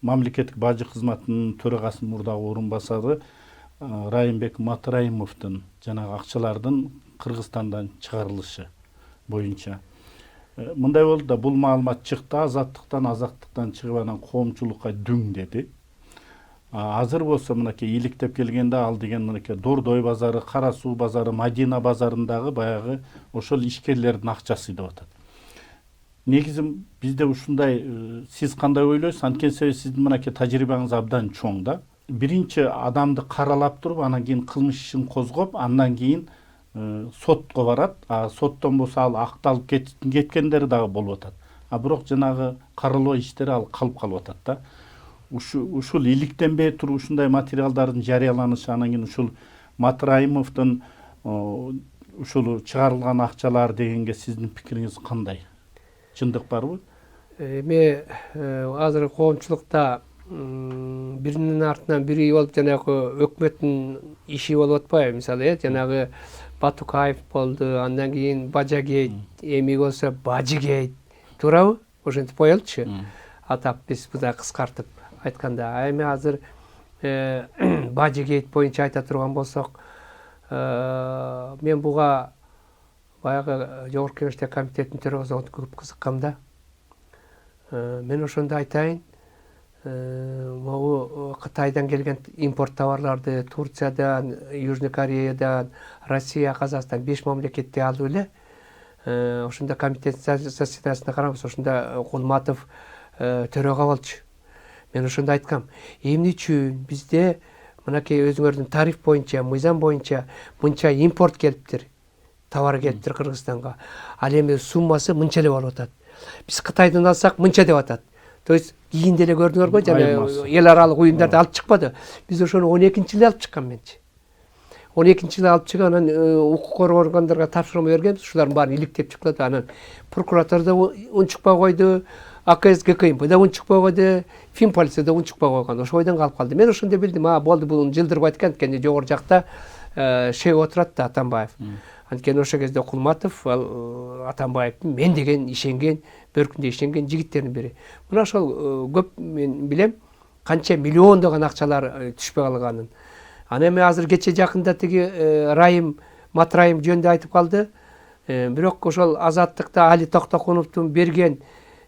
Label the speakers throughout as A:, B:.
A: мамлекеттик бажы кызматынын төрагасынын мурдагы орун басары Райымбек Матраимовдун жанагы акчалардын Кыргызстандан чыгарылышы боюнча мындай болду да, бул маалымат чыкты, азаттыктан чыгып анан коомчулукка дүң деди. Азыр болсо мынакей иликтеп келгенде ал деген мынакей Дордой базары, Кара Суу базары, Мадина базарындагы баягы ошол ишкерлердин акчасы деп атат. Негизи бизде ушундай, сиз кандай ойлойсуз? Анткени сиздин мынакей тажрыйбаңыз абдан чоң да. Биринчи адамды каралап туруп, анан кийин кылмыш ишин козгоп, андан кийин сотко барат. Соттон болсо ал акталып кеткендери дагы болуп атат. Бирок жанагы каралоо иштери ал калып атат да. Ушул иликтенбей туруп ушундай материалдардын жарыяланышы, анан кийин ушул Матраимовдун ушул чыгарылган акчалар дегенге сиздин пикириңиз кандай? Чындык барбы?
B: Эми азыр коомчулукта биринин артынан бири болуп жанагы өкмөттүн иши болуп атпайбы? Мисалы, жанагы Батукаев болду, андан кийин Бажагейт, эми болсо Бажыгейт, туурабы? Ошентип коелучу. Атап биз мына кыскартып айтканда, эми азыр Бажыгейт боюнча айта турган болсок, мен буга баягы Жогорку Кеңештеги комитеттин төрагасы көп кызыккам да. Мен ошондо айтайын, могу Кытайдан келген импорт товарларды Турциядан, Южный Кореядан, Россия, Казакстан 5 мамлекетти алып эле ошондо комитет заседаниясына карабыз, ошондо Кулматов төрага болчу. Мен ошондо айткам, эмне үчүн бизде мынакей өзүңөрдүн тариф боюнча, мыйзам боюнча мынча импорт келиптир, товар келиптир Кыргызстанга. Ал эми суммасы мынча эле болуп атат. Биз Кытайдан алсак мынча деп атат. То есть кийин деле көрдүңөрбү, жана эл аралык уюмдарды алып чыкпады. Биз ошону 12-жылы алып чыккан менчи. 12-жылы алып чыгып, анан укук коргоо органдарына тапшырма бергенбиз. Ушулардын баарын иликтеп чыкты. Анан прокуратурада унчукпай койду, АКС ГКМП да унчукпай койду, Фин полиция да унчукпай койгон. Ошо ойдон калып калды. Мен ошондо билдим, болду, бул жылдырбайт экен, анткени жогору жакта шек отурат да Атамбаев. Анткени ошол кезде Кулматов Атамбаевдин мен деген ишенген, бөркүндө ишенген жигиттердин бири. Мына ошол көп мен билем канча миллиондогон акчалар түшпөй калганын. Анан эми азыр кече жакында тиги Райым Матраим жөнүндө айтып калды. Бирок ошол Азаттыкта Али Токтокуновдун берген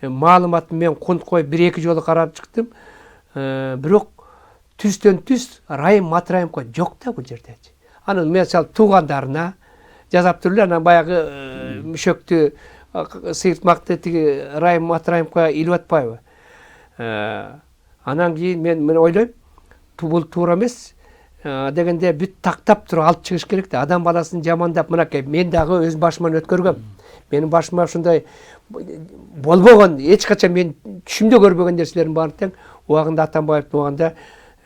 B: маалыматын мен кунт коюп 1-2 жолу карап чыктым. Бирок түстөн түз Райым Матраимко жок да бул жердечи. Анын мисалы туугандарына жазап туруп эле, анан баягы мүшөктү сыйыртмакты тиги Райым Матраимко илип атпайбы? Анан кийин мен ойлойм, бул туура эмес дегенде бүт тактап туруп алып чыгыш керек да. Адам баласын жамандап, мынакей мен дагы өз башыман өткөргөм. Менин башыма ушундай болбогон, эч качан мен түшүмдө көрбөгөн нерселердин баарын тең убагында Атамбаевдин убагында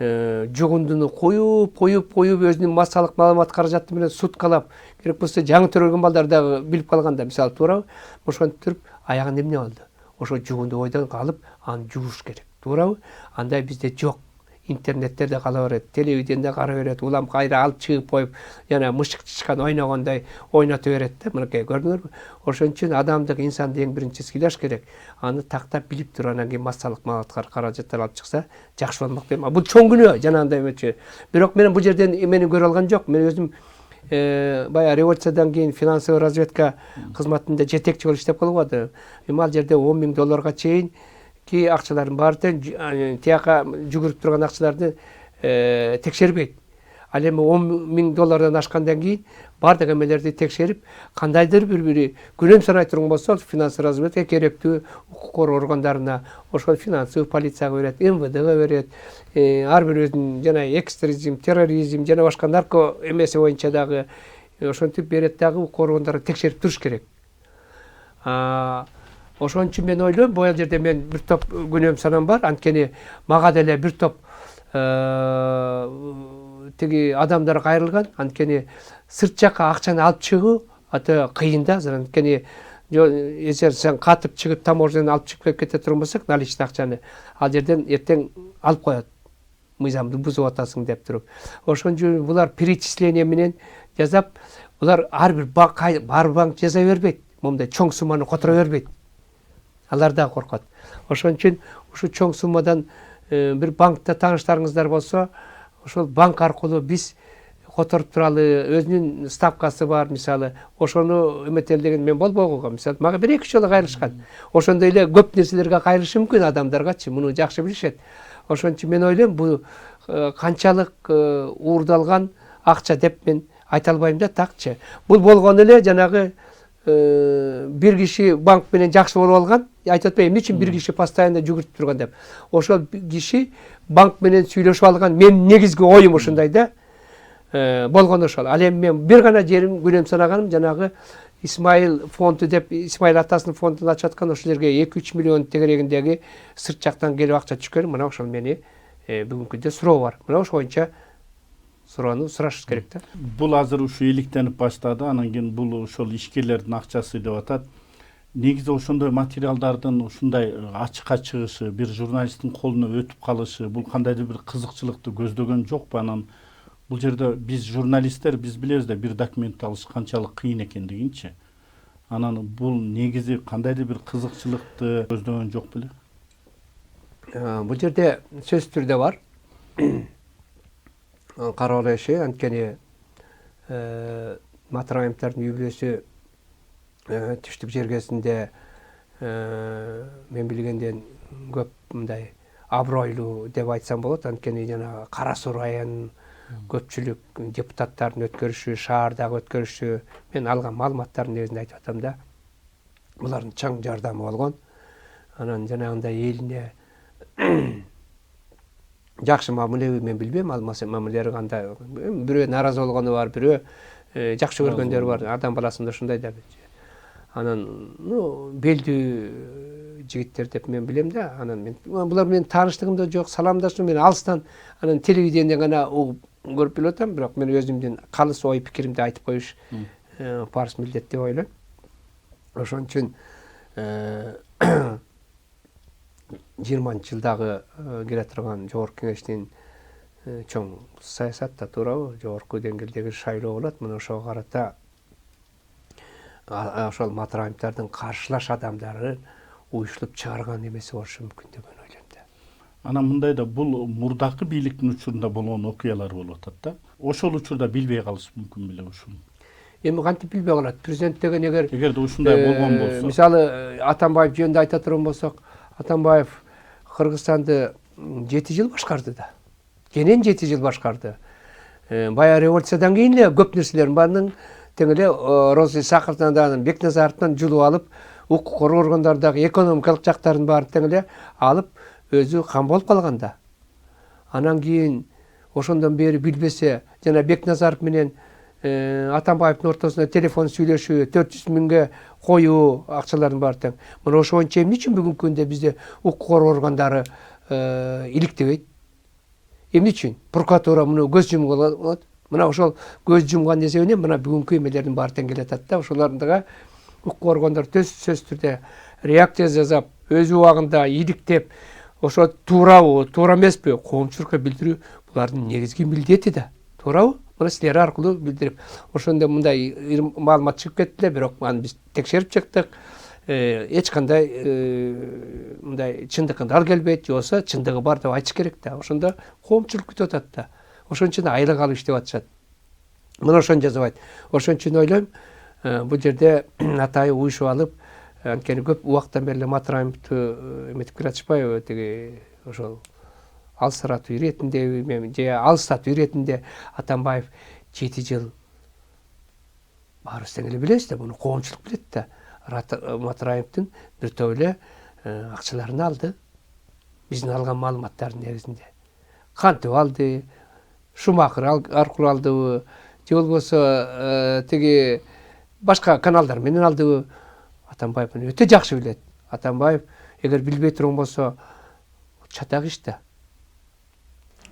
B: жугундуну коюп өзүнүн массалык маалымат каражаты менен суткалап, керек болсо жаңы төрөлгөн балдар дагы билип калганда, мисалы туурабы? Ошентип туруп аягында эмне болду? Ошо жугунду ойдон калып, аны жууш керек. Туурабы? Андай бизде жок. Интернеттерде кала берет, телевидениеде кара берет, улам кайра алып чыгып коюп, жана мышык чычкан ойногондой ойнотуп берет да, мынакей көрдүңөрбү? Ошон үчүн адамдык инсанды эң биринчи сыйлаш керек. Аны тактап билип туруп, анан кийин массалык маалымат каражаттар алып чыкса, жакшы болмок дейм. Бул чоң күнөө жанагындай эмечи. Бирок мен бул жерден эмени көрө алган жок. Мен өзүм баягы революциядан кийин финансовый разведка кызматында жетекчи болуп иштеп калгам. Эми ал жерде $10,000 чейин ки акчалардын баары тең тияка жүгүрүп турган акчаларды текшербейт. Ал эми $10,000 ашкандан кийин бардык эмелерди текшерип, кандайдыр бири күнөм санай турган болсо, финансовый разведка керектүү укук коргоо органдарына, ошол финансовый полицияга берет, МВДга берет, ар бир өзүнүн жана экстремизм, терроризм жана башка нарко эмеси боюнча дагы ошентип берет дагы, укук органдары текшерип туруш керек. Ошон үчүн мен ойлойм, бул жерде мен бир топ күнөөм санам бар. Анткени мага деле бир топ тиги адамдар кайрылган. Анткени сырт жакка акчаны алып чыгуу ата кыйын да. Анткени эгер сен катып чыгып таможнядан алып чыгып кете турган болсок, наличный акчаны ал жерден эртең алып коет. Мыйзамды бузуп атасың деп туруп. Ошон үчүн булар перечисление менен жазап, булар ар бир банк жаза бербейт. Момундай чоң сумманы которо бербейт. Алар да коркот. Ошон үчүн ушу чоң суммадан бир банкта тааныштарыңыздар болсо, ошол банк аркылуу биз которуп туралы, өзүнүн ставкасы бар, мисалы, ошону эметелдеген мен болбогуга, мисалы, мага 1-2 жолу кайрылышкан. Ошондой эле көп нерселерге кайрылышы мүмкүн адамдаргачы, муну жакшы билишет. Ошон үчүн мен ойлойм, бул канчалык уурдалган акча деп мен айта албайм да, такчы. Бул болгону эле жанагы бир киши банк менен жакшы болуп алган, айтып атпайм, эмне үчүн бир киши постоянно жүгүртүп турган деп. Ошол киши банк менен сүйлөшүп алган, мен негизги оюм ушундай да. Болгону ошол. Ал эми мен бир гана жерим күнөм санаганым, жанагы Исмаил фонду деп, Исмаил атасынын фондун ачып аткан, ошол жерге 2-3 миллион тегерегиндеги сырт жактан келип акча түшкөн. Мына ошол мени бүгүнкү күндө суроо бар. Мына ошол боюнча суроону сурашыбыз керек да.
A: Бул азыр ушу иликтенип баштады, анан кийин бул ошол ишкерлердин акчасы деп атат. Негизи ошондой материалдардын ушундай ачыкка чыгышы, бир журналисттин колуна өтүп калышы, бул кандайдыр бир кызыкчылыкты көздөгөн жокпу? Анан бул жерде биз журналисттер биз билебиз да, бир документ алыш канчалык кыйын экендигинчи. Анан бул негизи кандайдыр бир кызыкчылыкты көздөгөн жок беле?
B: Бул жерде сөзсүз түрдө бар. Карап алышы, анткени Матраимовдордун үй бүлөсү түштүк жергесинде мен билгенден көп мындай абройлуу деп айтсам болот. Анткени жана Кара Суу районунун көпчүлүк депутаттардын өткөрүшү, шаардагы өткөрүшү, мен алган маалыматтардын негизинде айтып атам да. Булардын чоң жардамы болгон. Анан жанагындай элине жакшы мамилеби мен билбейм, ал мамилелери кандай. Бирөө наразы болгону бар, бирөө жакшы көргөндөр бар. Адам баласында ушундай да. Анан, белдүү жигиттер деп мен билем да. Анан булар менен тааныштыгым да жок, саламдашым мен алыстан, анан телевидениеден гана көрүп билип атам, бирок мен өзүмдүн калыс ой пикиримди айтып коюш парыз милдет деп ойлойм. Ошон үчүн 20-жылдагы келе турган жогорку кеңештин чоң саясатта туурабы, жогорку деңгээлдеги шайлоо болот. Мына ошого карата ошол Матраимовдордун каршылаш адамдары уюшулуп чыгарган эмеси болушу мүмкүн деп мен ойлойм да.
A: Анан мындай да, бул мурдакы бийликтин учурунда болгон окуялар болуп атат да. Ошол учурда билбей калыш мүмкүн беле ушуну?
B: Эми кантип билбей калат? Президент деген
A: эгерде ушундай болгон болсо.
B: Мисалы, Атамбаев жөнүндө айта турган болсок, Атамбаев Кыргызстанды 7 жыл башкарды да. Кенен 7 жыл башкарды. Бая революциядан кийин эле көп нерселердин баарын тең эле Роза Исаковдон, Бекназаровдон жулуп алып, укук коргоо органдарындагы экономикалык жактарын баарын тең эле алып, өзү кам болуп калган да. Анан кийин ошондон бери билбесе, жана Бекназаров менен Атамбаевдин ортосунда телефон сүйлөшүү, 400 миңге коюу акчалардын баары тең. Мына ошо боюнча эмне үчүн бүгүнкү күндө бизде укук коргоо органдары иликтебейт? Эмне үчүн? Прокуратура муну көз жумган. Мына ошол көз жумган нерсе менен мына бүгүнкү эмелердин баары тең келатат да. Ошолордуга укук органдар сөзсүз түрдө реакция жасап, өз убагында иликтеп, ошо туурабы, туура эмеспи, коомчулукка билдирүү булардын негизги милдети да. Туурабы? Мына силер аркылуу билдирип, ошондо мындай маалымат чыгып кетти, бирок аны биз текшерип чыктык. Эч кандай мындай чындыкка дал келбейт, же болбосо чындыгы бар деп айтыш керек да. Ошондо коомчулук күтүп атат да. Ошон үчүн айлык алып иштеп атышат. Мына ошону жазабайт. Ошон үчүн ойлойм, бул жерде атайы уюшуп алып, анткени көп убакыттан бери Матраимовду эметип келатышпайбы, тиги ошол алсыратуу иретинде, же алыстатуу иретинде Атамбаев 7 жыл баарыбыз тең эле билебиз да, муну коомчулук билет да. Матраимовдун бир топ эле акчаларын алды. Биздин алган маалыматтардын негизинде. Кантип алды? Шумахер аркылуу алдыбы? Же болбосо тиги башка каналдар менен алдыбы? Атамбаев муну өтө жакшы билет. Атамбаев эгер билбей турган болсо чатак иш да.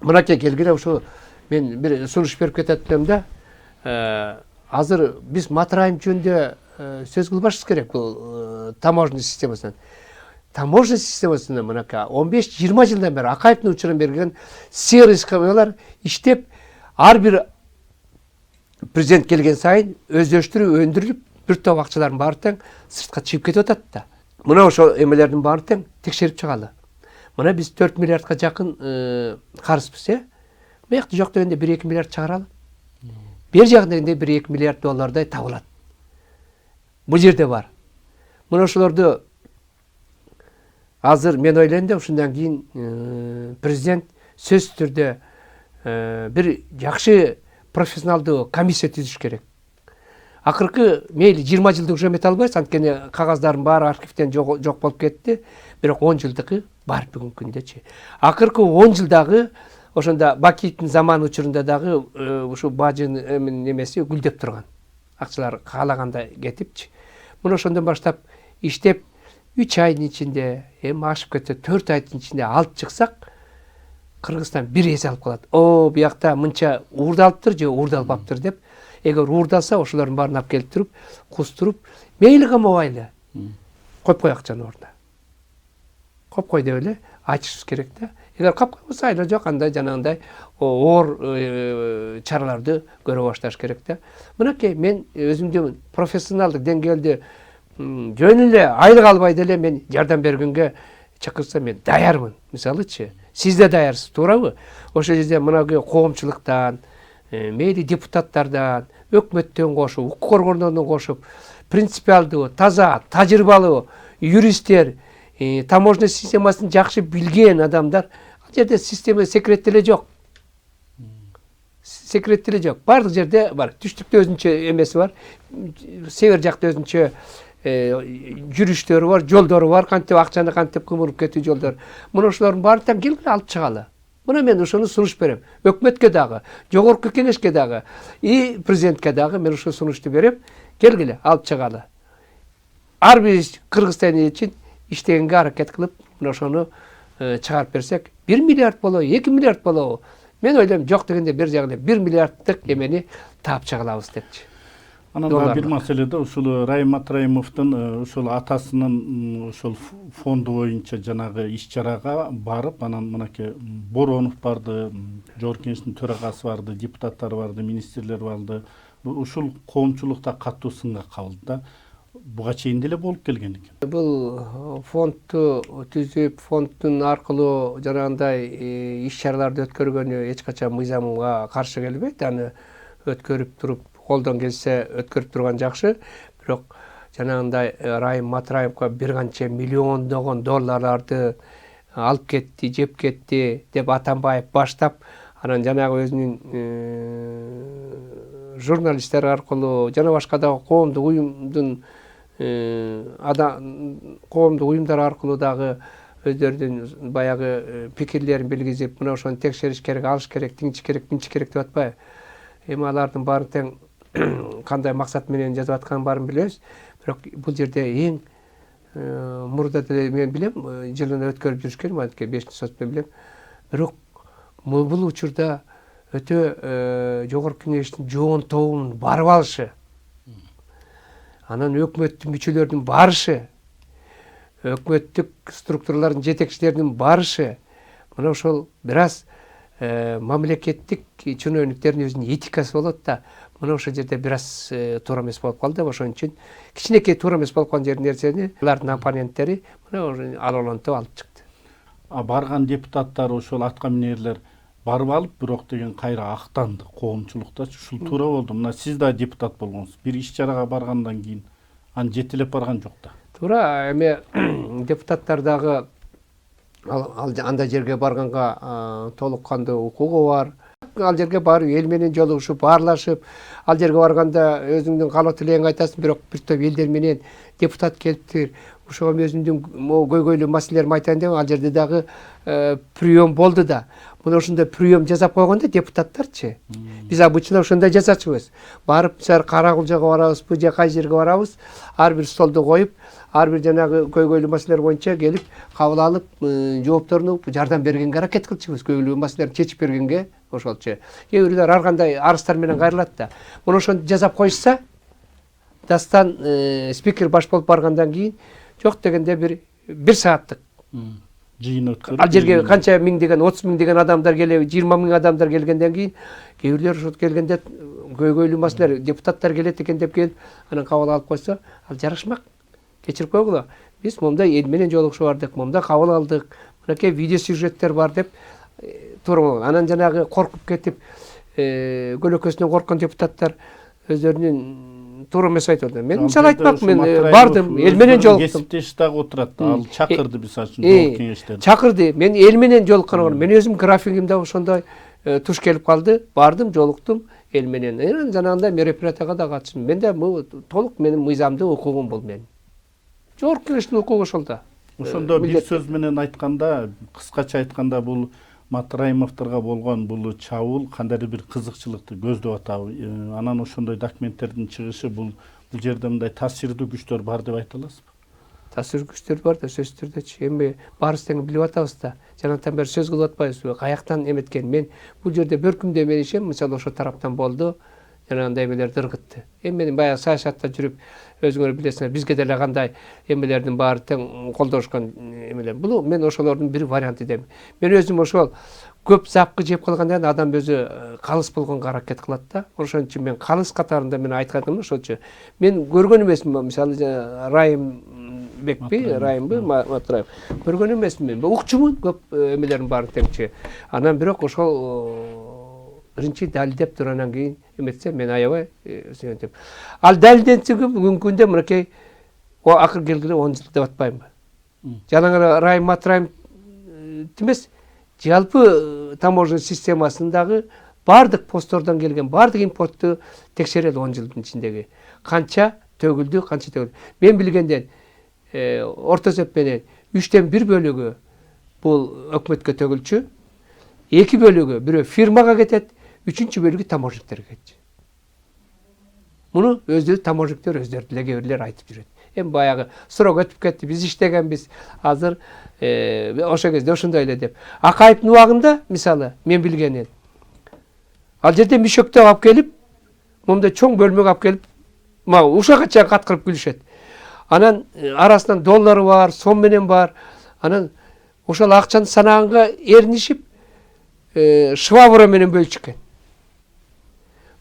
B: Мынакей келгиле, ошо мен бир сунуш берип кетет элем да. Азыр биз Матраим жөнүндө сөз кылбашыбыз керек бул таможенный системасынан. Таможенный системасында мынакей 15-20 жылдан бери Акаевдин учурунан берген серый схемалар иштеп, ар бир президент келген сайын өздөштүрүп, өндүрүлүп, бир топ акчалардын баары тең сыртка чыгып кетип атат да. Мына ошол эмелердин баары тең текшерип чыгалы. Мына биз 4 миллиардка жакын карызбыз, Бияқта жоқ дегенде 1-2 миллиард чыгаралы. Бер жагында дегенде 1-2 миллиард доллардай табылат. Бул жерде бар. Мына ошолорду азыр мен ойлойм да ушундан кийин президент сөзсүз түрдө бир жакшы профессионалдуу комиссия түзүш керек. Акыркы мейли 20 жылдык уже эмете албайбыз, анткени кагаздардын баары архивден жок болуп кетти. Бирок 10 жылдыгы бар бүгүнкү күндөчү. Акыркы 10 жылдагы ошондо Бакиевдин заман учурунда дагы ушу бажын немеси гүлдөп турган. Акчалар каалаганда кетипчи. Мына ошондон баштап иштеп 3 айдын ичинде, эми ашып кетсе 4 айдын ичинде алып чыксак, Кыргызстан бир эс алып калат. Биякта мынча уурдалыптыр же уурдалбаптыр деп, эгер уурдалса ошолордун баарын алып келип туруп, кустуруп, мейли камабайлы коюп коек акчанын ордуна. Коюп кой деп эле айтышыбыз керек да. Эгер кап койбосо айла жок, андай жанагындай оор чараларды көрө башташ керек да. Мынакей мен өзүмдүн профессионалдык деңгээлде жөн эле айлык албай деле мен жардам бергенге чакырса мен даярмын. Мисалычы, сиз да даярсыз, туурабы? Ошол жерде мынагы коомчулуктан, мейли депутаттардан, өкмөттөн кошуп, укук коргондордон кошуп, принципиалдуу, таза, тажрыйбалуу юристтер, таможня системасын жакшы билген адамдар, ал жерде система секрет деле жок. Секрет деле жок. Бардык жерде бар. Түштүктө өзүнчө эмеси бар. Север жакта өзүнчө жүрүштөрү бар, жолдору бар, кантип акчаны кантип кымырып кетүү жолдор. Мына ошолордун баарын тең келгиле алып чыгалы. Мына мен ошону сунуш берем. Өкмөткө дагы, жогорку кеңешке дагы, и президентке дагы мен ошол сунушту берем. Келгиле алып чыгалы. Ар бир Кыргызстан үчүн иштегенге аракет кылып, мына ошону чыгарып берсек, 1 миллиард болобу, 2 миллиард болобу? Мен ойлойм, жок дегенде бер жагына 1 миллиарддык эмени таап чыгалабыз депчи.
A: Анан бир маселеде ушул Райым Матраимовдун ушул атасынын ушул фонду боюнча жанагы иш-чарага барып, анан мынакей Боронов барды, жогорку кеңештин төрагасы барды, депутаттар барды, министрлер барды. Ушул коомчулукта катуу сынга кабылды да. Буга чейин деле болуп келген экен.
B: Бул фондду түзүп, фонддун аркылуу жанагындай иш-чараларды өткөргөнү эч качан мыйзамга каршы келбейт. Аны өткөрүп туруп, колдон келсе өткөрүп турган жакшы. Бирок жанагындай Райым Матраимовго бир канча миллиондогон долларларды алып кетти, жеп кетти деп Атамбаев баштап, анан жанагы өзүнүн журналисттер аркылуу жана башка дагы коомдук уюмдун коомдук уюмдар аркылуу дагы өздөрүнүн баягы пикирлерин билгизип, мына ошону текшериш керек, алыш керек, тигинчи керек, мынчы керек деп атпайбы? Эми алардын баарын тең кандай максат менен жазып атканын баарын билебиз. Бирок бул жерде эң мурда деле мен билем, жылына өткөрүп жүрүшкөн, анткени 5-сотпен билем. Бирок бул учурда өтө жогорку кеңештин жоон тобунун барып алышы, анан өкмөттүн мүчөлөрүнүн барышы, өкмөттүк структуралардын жетекчилеринин барышы, мына ошол бир аз мамлекеттик чиновниктердин өзүнүн этикасы болот да, мына ошол жерде бир аз туура эмес болуп калды. Ошон үчүн кичинекей туура эмес болуп калган нерсени алардын оппоненттери мына алолонтуп алып чыкты.
A: Барган депутаттар, ошол атка минерлер барып алып, бирок деген кайра актанды коомчулукта. Ушул туура болду. Мына сиз да депутат болгонсуз. Бир иш-чарага баргандан кийин аны жетелеп барган жок да.
B: Туура, эми депутаттар дагы андай жерге барганга толук кандуу укугу бар. Ал жерге барып, эл менен жолугушуп, баарлашып, ал жерге барганда өзүңдүн каалоо тилегиңди айтасың, бирок бир топ элдер менен депутат келиптир. Ошого өзүмдүн көйгөйлүү маселелеримди айтайын деп, ал жерде дагы прием болду да. Мына ошондой прием жасап койгондо депутаттарчы. Биз обычно ошондой жасачубыз. Барып, мисалы Каракулжага барабызбы, же кай жерге барабыз, ар бир столду коюп, ар бир жанагы көйгөйлүү маселелер боюнча келип, кабыл алып, жоопторуну жардам бергенге аракет кылчубыз. Көйгөйлүү маселелерди чечип бергенге ошолчу. Кээ бирлер ар кандай арыздар менен кайрылат да. Мына ошону жасап коюшса, дастан спикер баш болуп баргандан кийин жок дегенде бир сааттык
A: жыйын өткөрүп,
B: ал жерге канча миңдеген, 30 миңдеген адамдар келеби, 20 миң адамдар келгенден кийин, кээ бирлер ошо келгенде көйгөйлүү маселелер, депутаттар келет экен деп келип, анан кабыл алып койсо, ал жарашмак. Кечирип койгула. Биз момундай эл менен жолугушуп бардык, момундай кабыл алдык, мынакей видео сюжеттер бар деп туруп анан жанагы коркуп кетип көлөкөсүнөн корккон депутаттар өздөрүнүн туура эмес айтып атат. Мен мисалы айтмак, мен бардым, эл менен жолуктум.
A: Кесиптеш дагы отурат. Ал чакырды мисалы үчүн жол кеңештерди.
B: Чакырды. Мен эл менен жолуккан. Мен өзүм графигимде ошондой туш келип калды. Бардым, жолуктум эл менен. Жанагындай мероприятияга да катыштым. Менде толук менин мыйзамдуу укугум бул менин. Жогорку кеңештин укугу ошолда.
A: Ошондо бир сөз менен айтканда, кыскача айтканда, бул Матраимовторго болгон бул чабуул кандайдыр бир кызыкчылыкты көздөп атабы. Анан ошондой документтердин чыгышы бул жерде мындай таасирдүү күчтөр бар деп айта аласызбы?
B: Таасирдүү күчтөр бар да, сөзсүз түрдөчү. Эми баарыбыз тең билип атабыз да. Жанатан бери сөз кылып атпайбызбы? Каяктан эметкен? Мен бул жерде бөркүмдө мен ишем, мисалы ошо тараптан болду. Жанагындай эмелер дыргытты. Эми мен баягы саясатта жүрүп, өзүңөр билесиңер, бизге деле кандай эмелердин баары тең колдошкон эмелер. Бул мен ошолордун бир варианты дейм. Мен өзүм ошол көп запкы жеп калгандан адам өзү калыс болгонго аракет кылат да. Ошон үчүн мен калыс катарында мен айтканым ошолчу. Мен көргөн эмесмин, мисалы Райымбы, Матраев. Көргөн эмесмин. Укчумун көп эмелердин баарын теңчи. Анан бирок ошол биринчи далилдеп турандан кийин эметсе мен аябай сүйөнтөм. Ал далилденсеги бүгүнкү күндө мынакей акыр келгиле 10 жыл деп атпаймынбы? Жанагы Райым Матраим эмес, жалпы таможня системасындагы бардык посттордон келген бардык импортту текшерет 10 жылдын ичиндеги. Канча төгүлдү, канча төгүлдү. Мен билгенден орто эсеп менен 3тен 1 бөлүгү бул өкмөткө төгүлчү, 2 бөлүгү бирөө фирмага кетет, 3-чү бөлүгү таможниктерге кетчү. Муну өздөрү таможниктер өздөрү деле кээ бирлер айтып жүрөт. Эми баягы срок өтүп кетти, биз иштегенбиз, азыр ошо кезде ошондой эле деп. Акаевдин убагында мисалы мен билгенин ал жерде мишөктө алып келип, момундай чоң бөлмөгө алып келип, ушага чейин каткырып күлүшөт. Анан арасынан доллары бар, сом менен бар. Анан ошол акчаны санаганга эринишип, швабра менен бөлчүккен.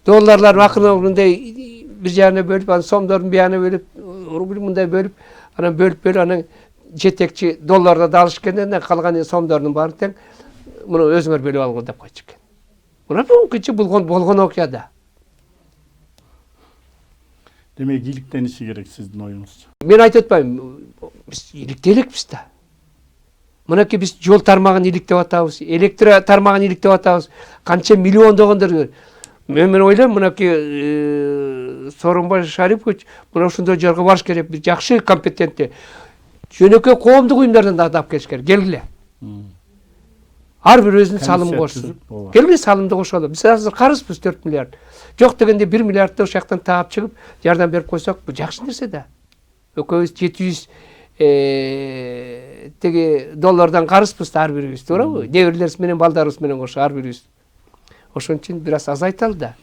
B: Долларлар акыры мындай бир жагына бөлүп, анан сомдордун биягына бөлүп, рубль мындай бөлүп, анан бөлүп, анан жетекчи долларды да алышкенден калган сомдордун баарын тең муну өзүңөр бөлүп алгыла деп койчу экен. Мына бүгүнкүчө болгон окуя да.
A: Демек иликтениши керек сиздин оюңузча.
B: Мен айтып атпайм, биз иликтей элекпиз да. Мынакей биз жол тармагын иликтеп атабыз, электр тармагын иликтеп атабыз. Канча миллиондогондор. Мен ойлойм, мынакей Сооронбай Шарипович мына ушундай жерге барыш керек, бир жакшы компетенттүү. Жөнөкөй коомдук уюмдардан да алып келиш керек. Келгиле. Ар бир өзүнүн салымын кошсун. Келгиле салымды кошолу. Биз азыр карызбыз 4 миллиард. Жок дегенде 1 миллиардты ошол жактан таап чыгып, жардам берип койсок, бул жакшы нерсе да. Экөөбүз 700 теги доллардан карызбыз ар бирибиз, туурабы? Неберелерибиз менен балдарыбыз менен кошо ар бирибиз. Ошон үчүн бир аз азайталы да.